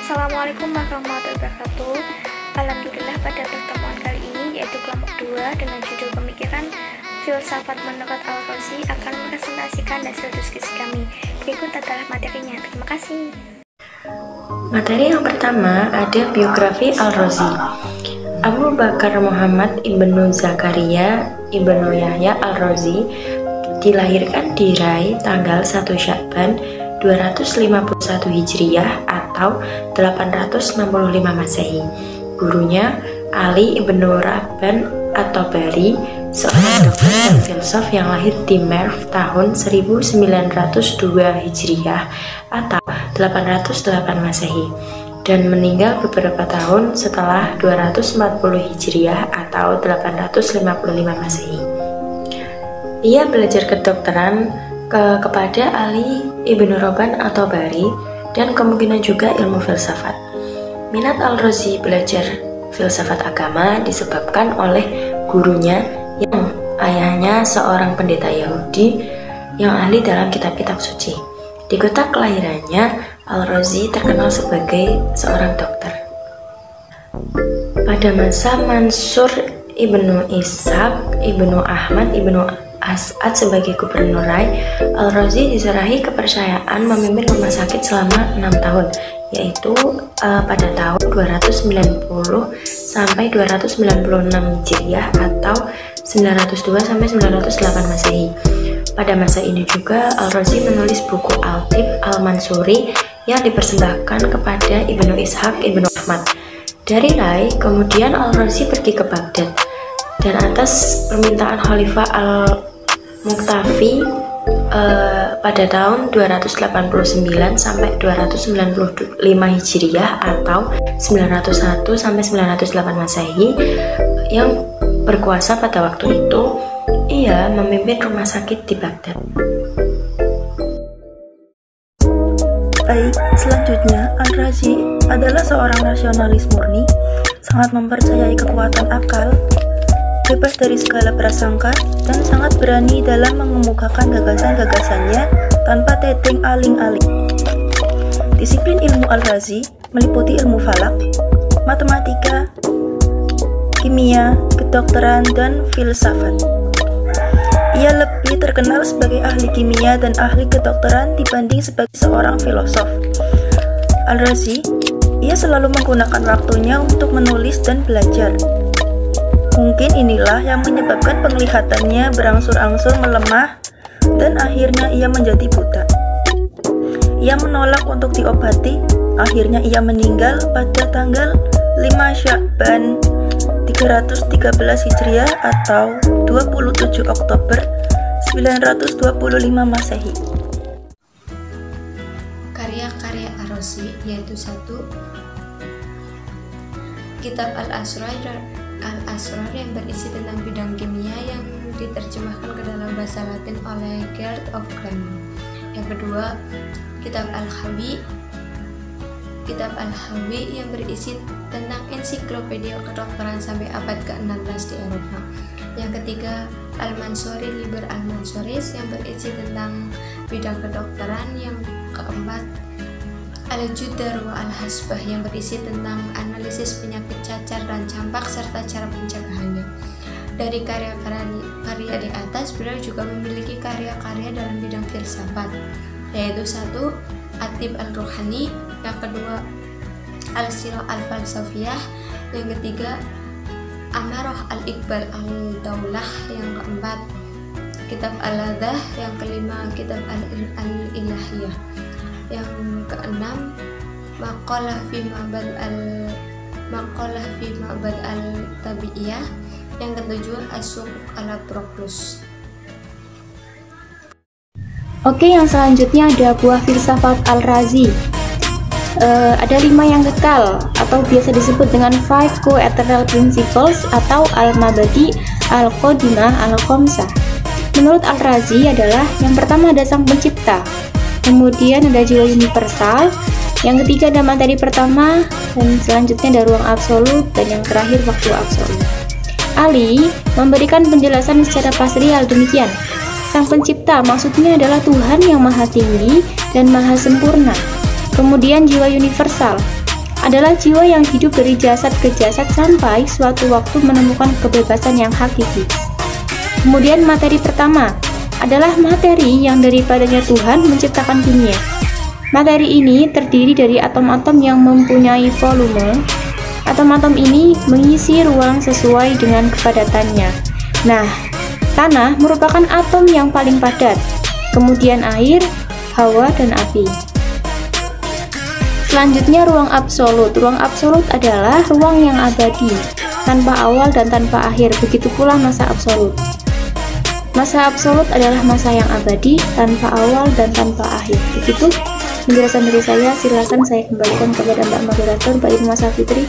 Assalamualaikum warahmatullahi wabarakatuh. Alhamdulillah pada pertemuan kali ini yaitu kelompok 2 dengan judul pemikiran filsafat menurut Al-Razi akan merepresentasikan hasil diskusi kami. Berikut adalah materinya. Terima kasih. Materi yang pertama ada biografi Al-Razi. Abu Bakar Muhammad Ibnu Zakaria Ibnu Yahya Al-Razi dilahirkan di Rai tanggal 1 Sya'ban 251 Hijriyah atau 865 Masehi. Gurunya Ali Ibnu Rabban At-Tabari, seorang dokter dan filsuf yang lahir di Merv tahun 1902 Hijriyah atau 808 Masehi dan meninggal beberapa tahun setelah 240 Hijriyah atau 855 Masehi. Ia belajar kedokteran kepada Ali Ibnu Rabban At-Tabari dan kemungkinan juga ilmu filsafat. Minat Al-Razi belajar filsafat agama disebabkan oleh gurunya yang ayahnya seorang pendeta Yahudi yang ahli dalam kitab-kitab suci. Di kota kelahirannya, Al-Razi terkenal sebagai seorang dokter. Pada masa Mansur Ibnu Ishaq Ibnu Ahmad Ibnu As'ad sebagai gubernur Rai, Al-Razi diserahi kepercayaan memimpin rumah sakit selama 6 tahun, yaitu pada tahun 290 sampai 296 Hijriah atau 902 sampai 908 Masehi. Pada masa ini juga Al-Razi menulis buku Al-Tib Al-Mansuri yang dipersembahkan kepada Ibnu Ishaq Ibnu Ahmad. Dari Rai, kemudian Al-Razi pergi ke Baghdad dan atas permintaan Khalifah Al-Muqtafi pada tahun 289 sampai 295 Hijriyah atau 901 sampai 908 Masehi yang berkuasa pada waktu itu. Ia memimpin rumah sakit di Baghdad. Baik, selanjutnya Al-Razi adalah seorang rasionalis murni, sangat mempercayai kekuatan akal, bebas dari segala prasangka, dan sangat berani dalam mengemukakan gagasan-gagasannya tanpa teteng aling-aling. Disiplin ilmu Al-Razi meliputi ilmu falak, matematika, kimia, kedokteran, dan filsafat. Ia lebih terkenal sebagai ahli kimia dan ahli kedokteran dibanding sebagai seorang filosof. Al-Razi, ia selalu menggunakan waktunya untuk menulis dan belajar. Mungkin inilah yang menyebabkan penglihatannya berangsur-angsur melemah dan akhirnya ia menjadi buta. Ia menolak untuk diobati, akhirnya ia meninggal pada tanggal 5 Sya'ban 313 Hijriah atau 27 Oktober 925 Masehi. Karya-karya Al-Razi yaitu 1. Kitab Al-Asrar yang berisi tentang bidang kimia yang diterjemahkan ke dalam bahasa Latin oleh Gerd of Clement. Yang kedua, Kitab Al-Hawi yang berisi tentang ensiklopedia kedokteran sampai abad ke-16 di Eropa. Yang ketiga, Al-Mansuri Liber Al-Mansuris yang berisi tentang bidang kedokteran. Yang keempat, Al-Judar wa Al-Hasbah yang berisi tentang analisis penyakit cacar dan campak serta cara pencegahannya. Dari karya-karya di atas, beliau juga memiliki karya-karya dalam bidang filsafat, yaitu 1. At-Tib Al-Ruhani, yang kedua Al-Sirah Al-Falsafiyah, yang ketiga Amarah Al-Iqbal Al-Daulah, yang keempat Kitab Al-Ladah, yang kelima Kitab Al-Ilahiyah, yang keenam Maqalah fi Ma'bad Al-Tabi'iyah, yang ketujuh As-Suq Al-Proklus. Oke, yang selanjutnya ada buah filsafat Al-Razi. Ada 5 yang kekal atau biasa disebut dengan 5 co-eternal principles atau Al-Mabadi, Al-Qadimah, Al-Khamsah. Menurut Al-Razi adalah yang pertama ada sang pencipta, kemudian ada jiwa universal, yang ketiga ada materi pertama, dan selanjutnya ada ruang absolut, dan yang terakhir waktu absolut. Ali memberikan penjelasan secara pasrial demikian. Sang pencipta maksudnya adalah Tuhan yang maha tinggi dan maha sempurna. Kemudian jiwa universal, adalah jiwa yang hidup dari jasad ke jasad sampai suatu waktu menemukan kebebasan yang hakiki. Kemudian materi pertama adalah materi yang daripadanya Tuhan menciptakan dunia. Materi ini terdiri dari atom-atom yang mempunyai volume. Atom-atom ini mengisi ruang sesuai dengan kepadatannya. Nah, tanah merupakan atom yang paling padat, kemudian air, hawa, dan api. Selanjutnya ruang absolut. Ruang absolut adalah ruang yang abadi, tanpa awal dan tanpa akhir. Begitu pula masa absolut. Masa absolut adalah masa yang abadi, tanpa awal dan tanpa akhir. Begitu penjelasan dari saya. Silakan saya kembalikan kepada Mbak Moderator, Mbak Irma Safitri.